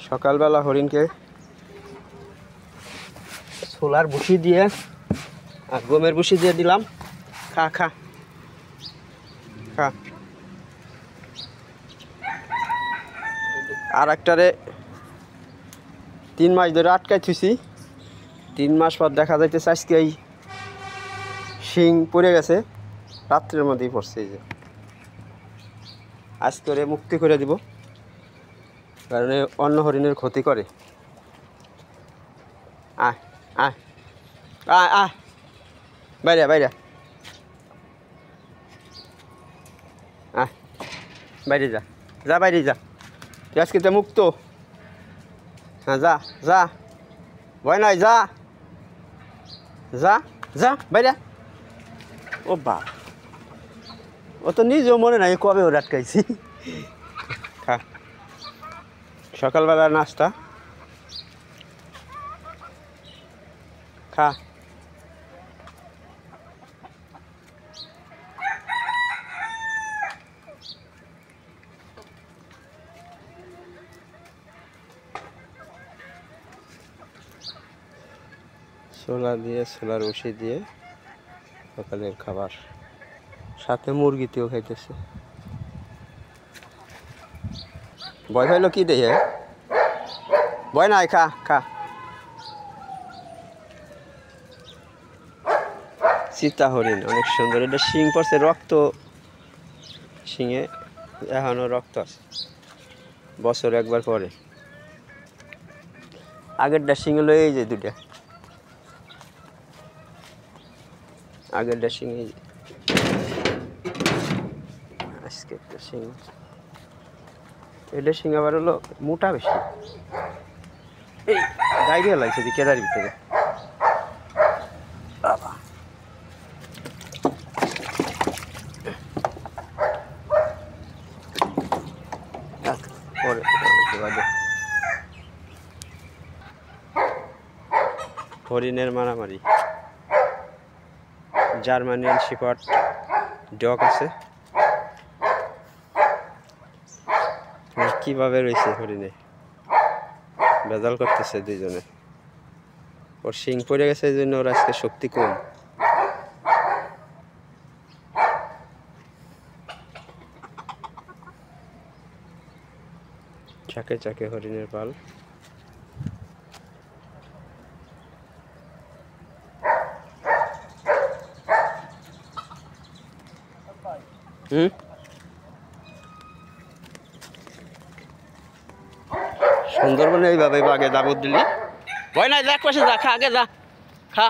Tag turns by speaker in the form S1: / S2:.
S1: সকালবেলা হরিণকে ছোলার ভুসি দিয়ে আর গমের ভুসি দিয়ে দিলাম। খা খা খা। আর একটারে 3 মাস ধরে আটকাই থুইছি। 3 মাস পর দেখা যাইতেছে আজকে এই শিং পড়ে গেছে, রাত্রের মধ্যেই পড়ছে। এই যে আজকে করে মুক্তি করে দিব, কারণ অন্য হরিণের ক্ষতি করে। আয় আয় আয় আয়, বাইরে বাইরে আয়, বাইরে যা যা, বাইরে যা, তুই আজকে তো মুক্ত। হ্যাঁ যা যা, ভয় নাই, যা যা যা বাইরে। ও বা, ও তো নিজেও মনে নাই কবে ওর আটকাইছি। খা, সকালবেলা নাস্তা খা। ছোলা দিয়ে, ছোলার ভুসি দিয়ে সকালের খাবার, সাথে মুরগিতেও খাইতেছে। ভয় হইল কি দেখে? ভয় নাই, খা খা। চিতা হরিণ অনেক সুন্দর, এটা শিং পড়ছে, রক্ত শিঙে এখনো রক্ত আছে, বছর একবার পরে। আগেরটা শিং হলো এই যে দুটা, আগেরটা শিং এই যে, আজকে একটা শিং। এটা শিং আবার হলো মোটা বেশি। এই গাইরিয়া লাগছে যে কেদার ভিতরে। বাবা, পরে হরিণের মারামারি। জার্মানিয়ান শিপার্ড ডগ আছে, কিভাবে রয়েছে হরিণে, ভেজাল করতেছে দুইজনে। ওর শিং পড়ে গেছে, এই জন্য ওর আজকে শক্তি কম। চাকে চাকে হরিণের পাল। সুন্দরবনে এইভাবে বাঘে দাবত দিলি ভয় নাই, দেখ পাশে যা, খা আগে যা খা।